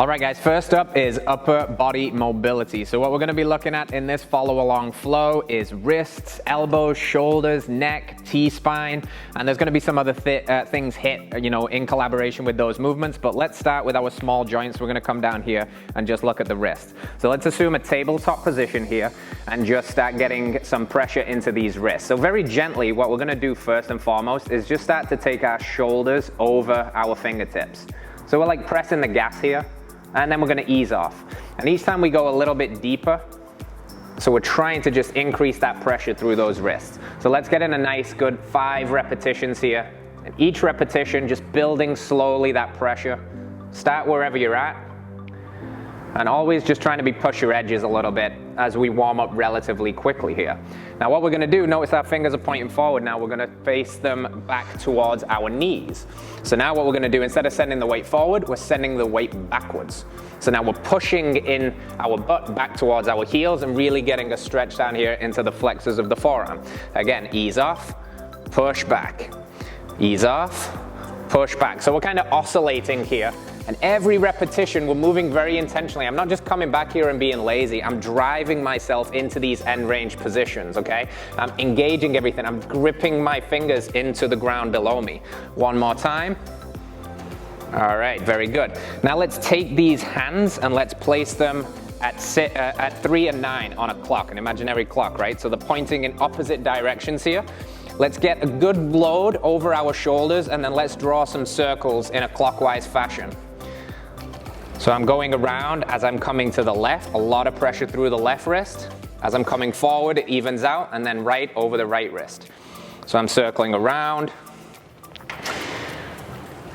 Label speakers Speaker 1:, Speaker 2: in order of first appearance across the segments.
Speaker 1: All right, guys, first up is upper body mobility. So what we're gonna be looking at in this follow along flow is wrists, elbows, shoulders, neck, T-spine, and there's gonna be some other things hit, in collaboration with those movements, but let's start with our small joints. We're gonna come down here and just look at the wrist. So let's assume a tabletop position here and just start getting some pressure into these wrists. So very gently, what we're gonna do first and foremost is just start to take our shoulders over our fingertips. So we're like pressing the gas here, and then we're gonna ease off. And each time we go a little bit deeper, so we're trying to just increase that pressure through those wrists. So let's get in a nice good 5 repetitions here. And each repetition, just building slowly that pressure. Start wherever you're at. And always just trying to push your edges a little bit as we warm up relatively quickly here. Now what we're gonna do, notice our fingers are pointing forward. Now we're gonna face them back towards our knees. So now what we're gonna do, instead of sending the weight forward, we're sending the weight backwards. So now we're pushing in our butt back towards our heels and really getting a stretch down here into the flexors of the forearm. Again, ease off, push back, ease off, push back. So we're kind of oscillating here. And every repetition, we're moving very intentionally. I'm not just coming back here and being lazy. I'm driving myself into these end range positions, okay? I'm engaging everything. I'm gripping my fingers into the ground below me. One more time. All right, very good. Now let's take these hands and let's place them at 3 and 9 on a clock, an imaginary clock, right? So they're pointing in opposite directions here. Let's get a good load over our shoulders and then let's draw some circles in a clockwise fashion. So I'm going around as I'm coming to the left, a lot of pressure through the left wrist. As I'm coming forward, it evens out, and then right over the right wrist. So I'm circling around.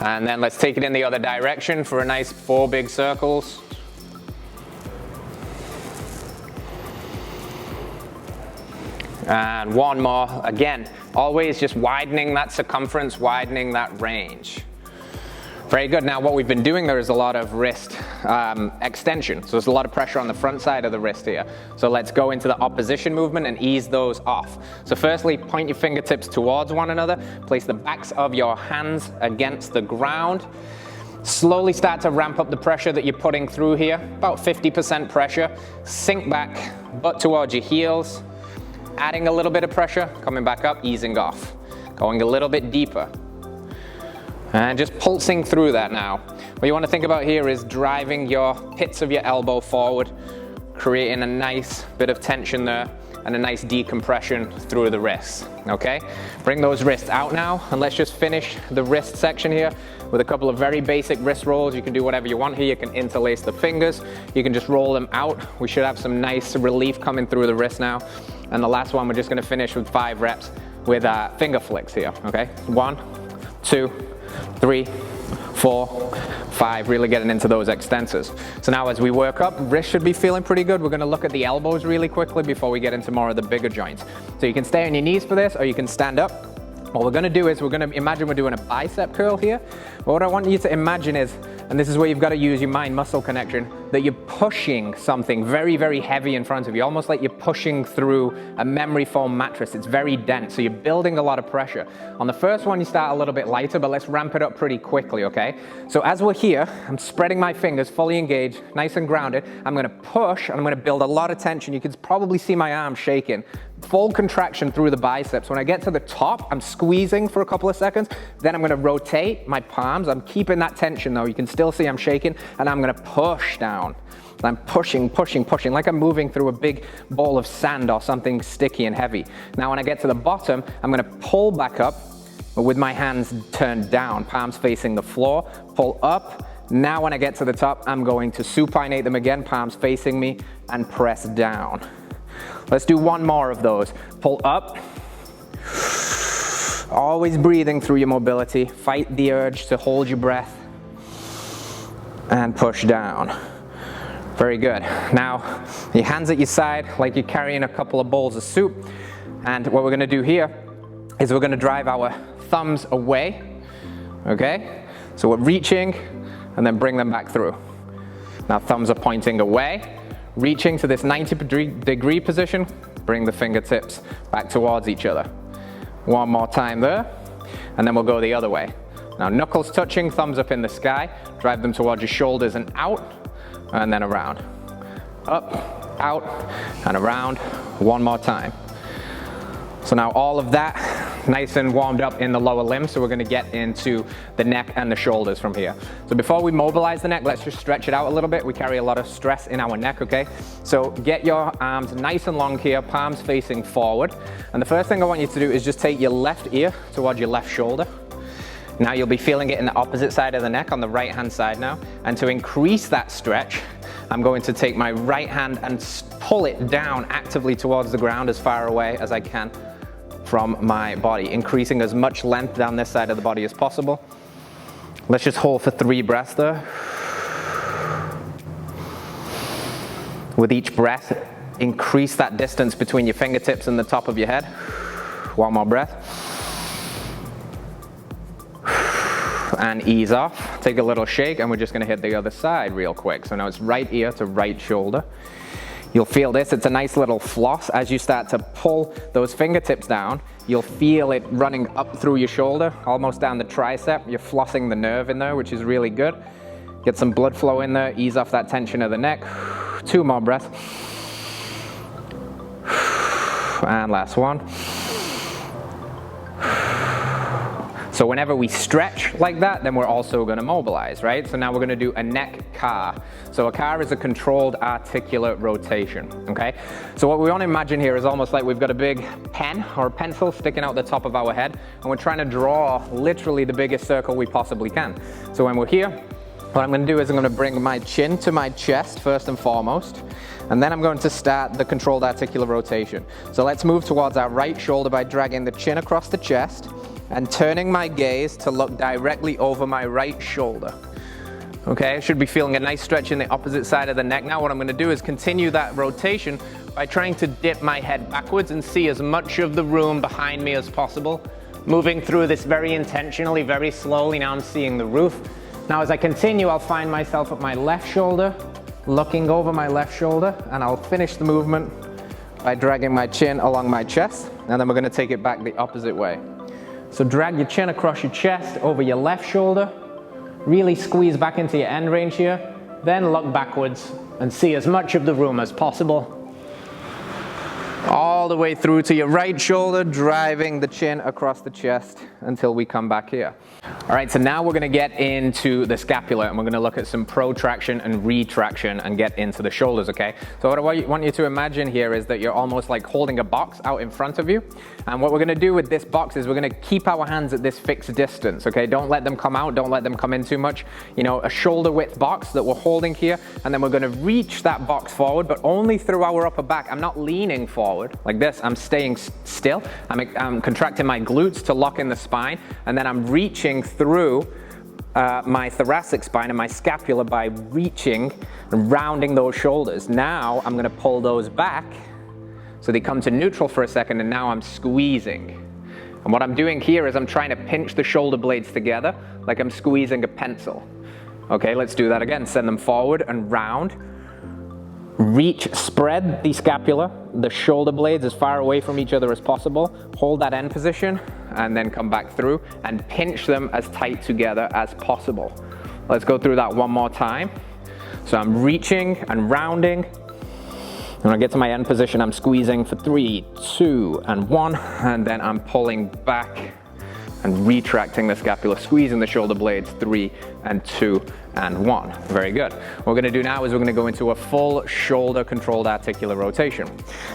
Speaker 1: And then let's take it in the other direction for a nice 4 big circles. And one more, again, always just widening that circumference, widening that range. Very good. Now what we've been doing, there is a lot of wrist extension. So there's a lot of pressure on the front side of the wrist here. So let's go into the opposition movement and ease those off. So firstly, point your fingertips towards one another. Place the backs of your hands against the ground. Slowly start to ramp up the pressure that you're putting through here. About 50% pressure. Sink back, butt towards your heels. Adding a little bit of pressure, coming back up, easing off. Going a little bit deeper. And just pulsing through that now. What you want to think about here is driving your pits of your elbow forward, creating a nice bit of tension there and a nice decompression through the wrists, okay? Bring those wrists out now, and let's just finish the wrist section here with a couple of very basic wrist rolls. You can do whatever you want here. You can interlace the fingers. You can just roll them out. We should have some nice relief coming through the wrist now. And the last one, we're just gonna finish with 5 reps with finger flicks here, okay? 1, 2, 3, 4, 5, really getting into those extensors. So now as we work up, wrist should be feeling pretty good. We're gonna look at the elbows really quickly before we get into more of the bigger joints. So you can stay on your knees for this, or you can stand up. What we're gonna do is we're gonna imagine we're doing a bicep curl here. But what I want you to imagine is, and this is where you've got to use your mind-muscle connection, that you're pushing something very, very heavy in front of you, almost like you're pushing through a memory foam mattress. It's very dense, so you're building a lot of pressure. On the first one, you start a little bit lighter, but let's ramp it up pretty quickly, okay? So as we're here, I'm spreading my fingers, fully engaged, nice and grounded. I'm gonna push, and I'm gonna build a lot of tension. You can probably see my arm shaking. Full contraction through the biceps. When I get to the top, I'm squeezing for a couple of seconds. Then I'm gonna rotate my palms. I'm keeping that tension though. You can still see I'm shaking, and I'm gonna push down. I'm pushing, pushing, pushing, like I'm moving through a big ball of sand or something sticky and heavy. Now when I get to the bottom, I'm gonna pull back up, but with my hands turned down, palms facing the floor, pull up. Now when I get to the top, I'm going to supinate them again, palms facing me, and press down. Let's do one more of those. Pull up. Always breathing through your mobility. Fight the urge to hold your breath. And push down. Very good. Now, your hands at your side like you're carrying a couple of bowls of soup. And what we're gonna do here is we're gonna drive our thumbs away. Okay? So we're reaching and then bring them back through. Now thumbs are pointing away. Reaching to this 90-degree position, bring the fingertips back towards each other. One more time there, and then we'll go the other way. Now knuckles touching, thumbs up in the sky, drive them towards your shoulders and out, and then around. Up, out, and around, one more time. So now all of that nice and warmed up in the lower limb, so we're gonna get into the neck and the shoulders from here. So before we mobilize the neck, let's just stretch it out a little bit. We carry a lot of stress in our neck, okay? So get your arms nice and long here, palms facing forward. And the first thing I want you to do is just take your left ear towards your left shoulder. Now you'll be feeling it in the opposite side of the neck on the right hand side now. And to increase that stretch, I'm going to take my right hand and pull it down actively towards the ground as far away as I can from my body, increasing as much length down this side of the body as possible. Let's just hold for 3 breaths there. With each breath, increase that distance between your fingertips and the top of your head. One more breath. And ease off. Take a little shake, and we're just gonna hit the other side real quick. So now it's right ear to right shoulder. You'll feel this, it's a nice little floss. As you start to pull those fingertips down, you'll feel it running up through your shoulder, almost down the tricep. You're flossing the nerve in there, which is really good. Get some blood flow in there, ease off that tension of the neck. 2 more breaths. And last one. So whenever we stretch like that, then we're also gonna mobilize, right? So now we're gonna do a neck car. So a car is a controlled articular rotation, okay? So what we wanna imagine here is almost like we've got a big pen or a pencil sticking out the top of our head, and we're trying to draw literally the biggest circle we possibly can. So when we're here, what I'm gonna do is I'm gonna bring my chin to my chest first and foremost, and then I'm going to start the controlled articular rotation. So let's move towards our right shoulder by dragging the chin across the chest, and turning my gaze to look directly over my right shoulder. Okay, I should be feeling a nice stretch in the opposite side of the neck. Now what I'm gonna do is continue that rotation by trying to dip my head backwards and see as much of the room behind me as possible. Moving through this very intentionally, very slowly. Now I'm seeing the roof. Now as I continue, I'll find myself at my left shoulder, looking over my left shoulder, and I'll finish the movement by dragging my chin along my chest, and then we're gonna take it back the opposite way. So drag your chin across your chest, over your left shoulder, really squeeze back into your end range here, then look backwards and see as much of the room as possible. All the way through to your right shoulder, driving the chin across the chest until we come back here. All right, so now we're gonna get into the scapula, and we're gonna look at some protraction and retraction and get into the shoulders, okay? So what I want you to imagine here is that you're almost like holding a box out in front of you. And what we're gonna do with this box is we're gonna keep our hands at this fixed distance, okay? Don't let them come out, don't let them come in too much. You know, a shoulder width box that we're holding here, and then we're gonna reach that box forward, but only through our upper back. I'm not leaning forward like this, I'm staying still. I'm contracting my glutes to lock in the spine, and then I'm reaching through my thoracic spine and my scapula by reaching and rounding those shoulders. Now I'm gonna pull those back so they come to neutral for a second, and now I'm squeezing. And what I'm doing here is I'm trying to pinch the shoulder blades together like I'm squeezing a pencil. Okay, let's do that again. Send them forward and round. Reach, spread the scapula, the shoulder blades as far away from each other as possible. Hold that end position and then come back through and pinch them as tight together as possible. Let's go through that one more time. So I'm reaching and rounding. When I get to my end position, I'm squeezing for 3, 2, and 1, and then I'm pulling back and retracting the scapula, squeezing the shoulder blades, 3 and 2 and 1. Very good. What we're gonna do now is we're gonna go into a full shoulder controlled articular rotation.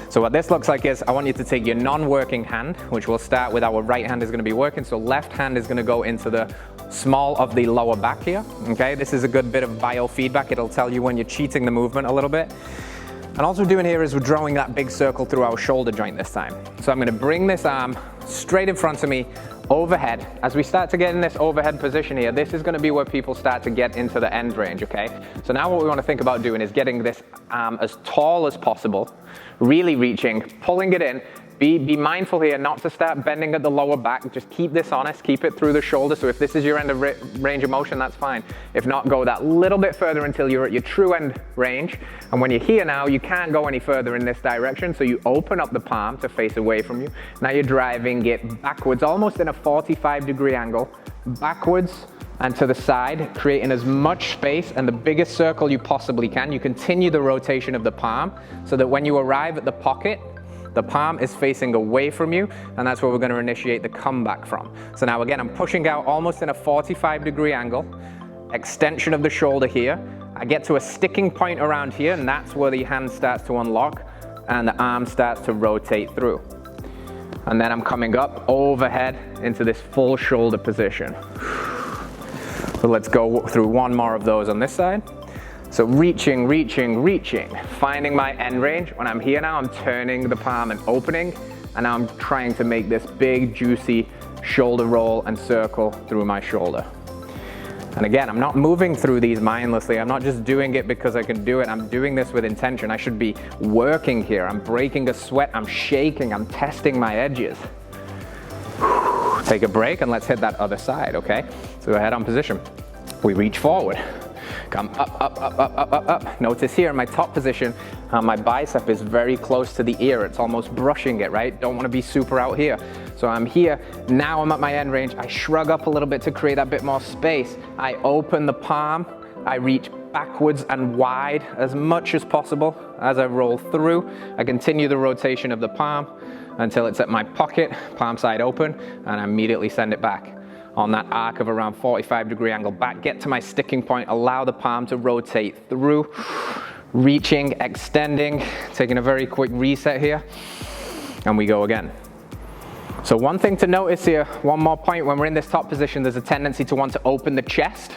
Speaker 1: So what this looks like is I want you to take your non-working hand, which we'll start with our right hand is gonna be working. So left hand is gonna go into the small of the lower back here. Okay, this is a good bit of biofeedback. It'll tell you when you're cheating the movement a little bit. And all we're doing here is we're drawing that big circle through our shoulder joint this time. So I'm gonna bring this arm straight in front of me, overhead. As we start to get in this overhead position here, this is gonna be where people start to get into the end range, okay? So now what we wanna think about doing is getting this arm as tall as possible, really reaching, pulling it in. Be mindful here not to start bending at the lower back. Just keep this honest, keep it through the shoulder. So if this is your end of range of motion, that's fine. If not, go that little bit further until you're at your true end range. And when you're here now, you can't go any further in this direction. So you open up the palm to face away from you. Now you're driving it backwards, almost in a 45-degree angle, backwards and to the side, creating as much space and the biggest circle you possibly can. You continue the rotation of the palm so that when you arrive at the pocket, the palm is facing away from you, and that's where we're going to initiate the comeback from. So now again, I'm pushing out almost in a 45-degree angle, extension of the shoulder here. I get to a sticking point around here, and that's where the hand starts to unlock and the arm starts to rotate through. And then I'm coming up overhead into this full shoulder position. So let's go through one more of those on this side. So reaching, reaching, reaching, finding my end range. When I'm here now, I'm turning the palm and opening, and now I'm trying to make this big, juicy shoulder roll and circle through my shoulder. And again, I'm not moving through these mindlessly. I'm not just doing it because I can do it. I'm doing this with intention. I should be working here. I'm breaking a sweat. I'm shaking. I'm testing my edges. Take a break and let's hit that other side, okay? So head on position. We reach forward. Come up, up, up, up, up, up, up. Notice here in my top position, my bicep is very close to the ear. It's almost brushing it, right? Don't want to be super out here. So I'm here, now I'm at my end range. I shrug up a little bit to create that bit more space. I open the palm, I reach backwards and wide as much as possible. As I roll through, I continue the rotation of the palm until it's at my pocket, palm side open, and I immediately send it back on that arc of around 45-degree angle back, get to my sticking point, allow the palm to rotate through, reaching, extending, taking a very quick reset here, and we go again. So one thing to notice here, one more point, when we're in this top position, there's a tendency to want to open the chest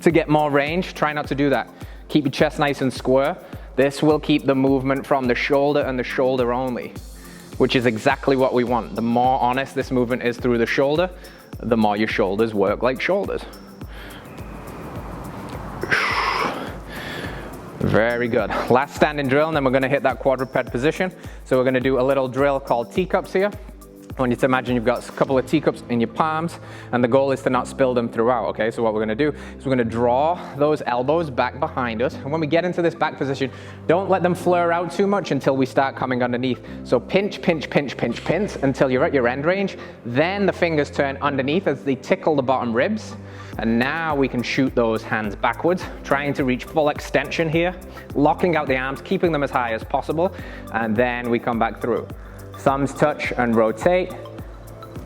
Speaker 1: to get more range. Try not to do that. Keep your chest nice and square. This will keep the movement from the shoulder and the shoulder only, which is exactly what we want. The more honest this movement is through the shoulder, the more your shoulders work like shoulders. Very good. Last standing drill, and then we're gonna hit that quadruped position. So we're gonna do a little drill called teacups here. I want you to imagine you've got a couple of teacups in your palms, and the goal is to not spill them throughout, okay? So what we're gonna do is we're gonna draw those elbows back behind us, and when we get into this back position, don't let them flare out too much until we start coming underneath. So pinch, pinch, pinch, pinch, pinch until you're at your end range. Then the fingers turn underneath as they tickle the bottom ribs, and now we can shoot those hands backwards, trying to reach full extension here, locking out the arms, keeping them as high as possible, and then we come back through. Thumbs touch and rotate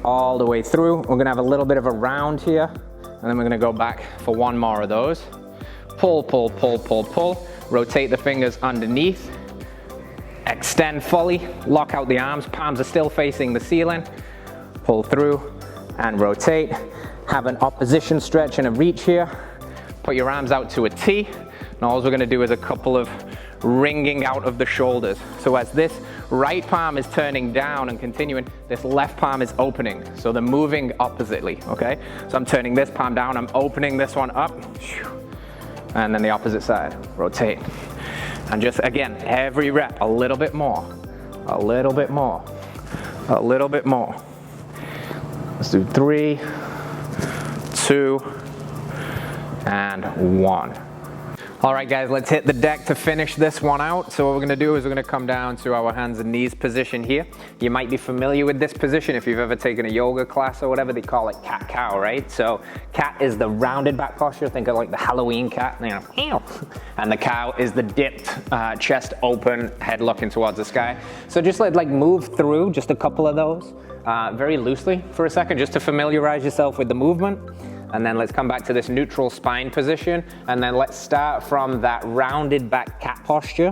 Speaker 1: all the way through. We're gonna have a little bit of a round here, and then we're gonna go back for one more of those. Pull, pull, pull, pull, pull. Rotate the fingers underneath. Extend fully, lock out the arms. Palms are still facing the ceiling. Pull through and rotate. Have an opposition stretch and a reach here. Put your arms out to a T. And all we're gonna do is a couple of ringing out of the shoulders. So as this right palm is turning down and continuing, this left palm is opening. So they're moving oppositely, okay? So I'm turning this palm down, I'm opening this one up, and then the opposite side, rotate. And just again, every rep, a little bit more, a little bit more, a little bit more. Let's do 3, 2, and 1. All right, guys, let's hit the deck to finish this one out. So what we're gonna do is we're gonna come down to our hands and knees position here. You might be familiar with this position if you've ever taken a yoga class or whatever. They call it cat-cow, right? So cat is the rounded back posture. Think of like the Halloween cat, you know, and the cow is the dipped, chest open, head looking towards the sky. So just like move through just a couple of those very loosely for a second, just to familiarize yourself with the movement. And then let's come back to this neutral spine position. And then let's start from that rounded back cat posture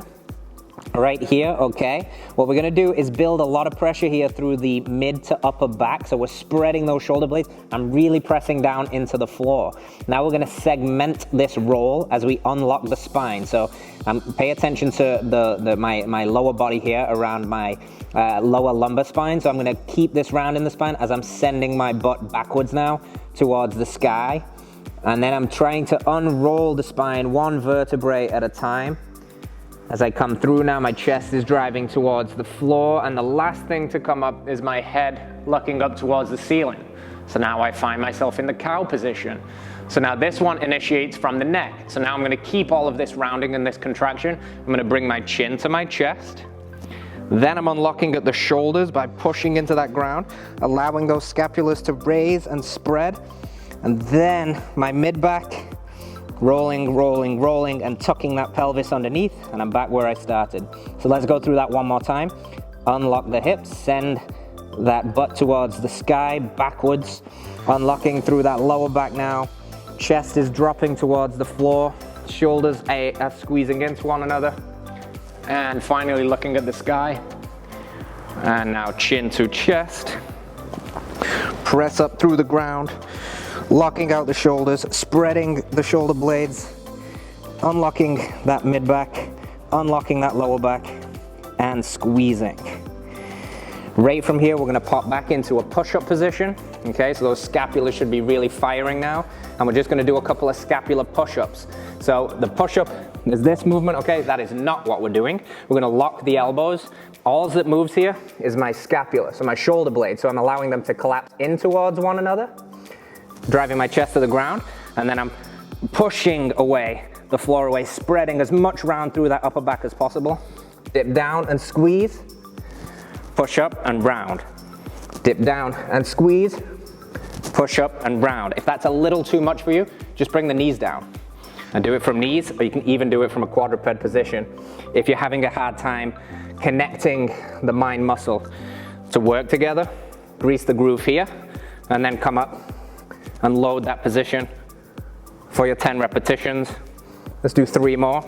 Speaker 1: right here, okay? What we're gonna do is build a lot of pressure here through the mid to upper back. So we're spreading those shoulder blades. I'm really pressing down into the floor. Now we're gonna segment this roll as we unlock the spine. So pay attention to my lower body here around my lower lumbar spine. So I'm gonna keep this round in the spine as I'm sending my butt backwards now towards the sky. And then I'm trying to unroll the spine one vertebrae at a time. As I come through now, my chest is driving towards the floor, and the last thing to come up is my head looking up towards the ceiling. So now I find myself in the cow position. So now this one initiates from the neck. So now I'm gonna keep all of this rounding and this contraction. I'm gonna bring my chin to my chest. Then I'm unlocking at the shoulders by pushing into that ground, allowing those scapulars to raise and spread.
Speaker 2: and then my mid-back, rolling, rolling, rolling, and tucking that pelvis underneath, and I'm back where I started. So let's go through that one more time. Unlock the hips, send that butt towards the sky, backwards, unlocking through that lower back now. Chest is dropping towards the floor, shoulders are squeezing into one another, and finally looking at the sky. And now chin to chest. Press up through the ground, locking out the shoulders, spreading the shoulder blades, unlocking that mid-back, unlocking that lower back, and squeezing. Right from here, we're gonna pop back into a push-up position. Okay, so those scapulas should be really firing now. And we're just gonna do a couple of scapular push-ups. So the push-up is this movement, okay? That is not what we're doing. We're gonna lock the elbows. All that moves here is my scapula, so my shoulder blade. So I'm allowing them to collapse in towards one another, driving my chest to the ground, and then I'm pushing away, the floor away, spreading as much round through that upper back as possible. Dip down and squeeze, push up and round. Dip down and squeeze, push up and round. If that's a little too much for you, just bring the knees down and do it from knees, or you can even do it from a quadruped position. If you're having a hard time connecting the mind muscle to work together, grease the groove here, and then come up and load that position for your 10 repetitions. Let's do 3 more.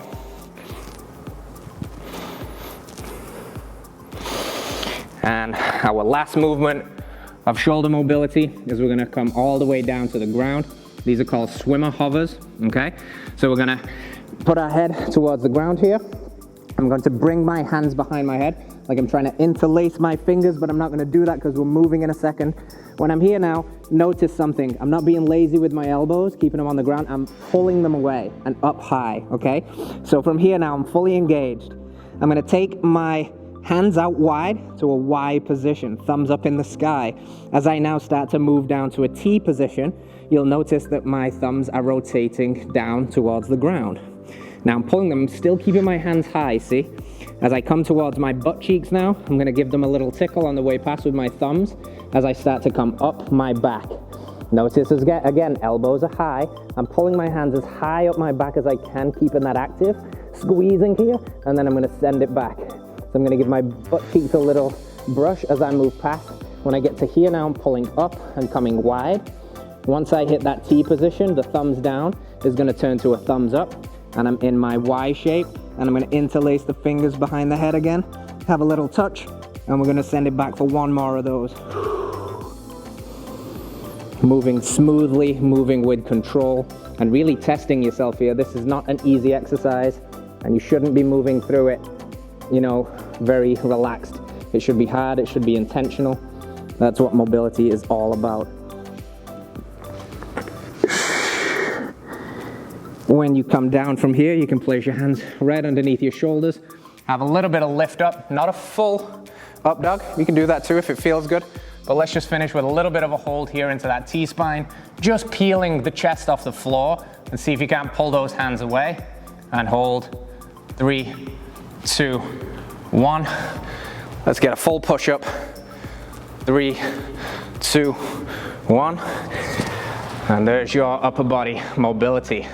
Speaker 2: And our last movement of shoulder mobility is we're gonna come all the way down to the ground. These are called swimmer hovers, okay? So we're gonna put our head towards the ground here. I'm going to bring my hands behind my head, like I'm trying to interlace my fingers, but I'm not gonna do that because we're moving in a second. When I'm here now, notice something. I'm not being lazy with my elbows, keeping them on the ground. I'm pulling them away and up high, okay? So from here now, I'm fully engaged. I'm gonna take my hands out wide to a Y position, thumbs up in the sky. As I now start to move down to a T position, you'll notice that my thumbs are rotating down towards the ground. Now I'm pulling them, still keeping my hands high, see? As I come towards my butt cheeks now, I'm gonna give them a little tickle on the way past with my thumbs as I start to come up my back. Notice again, elbows are high. I'm pulling my hands as high up my back as I can, keeping that active, squeezing here, and then I'm gonna send it back. So I'm gonna give my butt cheeks a little brush as I move past. When I get to here now, I'm pulling up and coming wide. Once I hit that T position, the thumbs down is gonna turn to a thumbs up, and I'm in my Y shape, and I'm gonna interlace the fingers behind the head again, have a little touch, and we're gonna send it back for 1 more of those. Moving smoothly, moving with control, and really testing yourself here. This is not an easy exercise, and you shouldn't be moving through it, you know, very relaxed. It should be hard, it should be intentional. That's what mobility is all about. When you come down from here, you can place your hands right underneath your shoulders. Have a little bit of lift up, not a full up dog. You can do that too if it feels good. But let's just finish with a little bit of a hold here into that T-spine, just peeling the chest off the floor, and see if you can't pull those hands away. And hold. 3, 2, 1. Let's get a full push-up. 3, 2, 1. And there's your upper body mobility.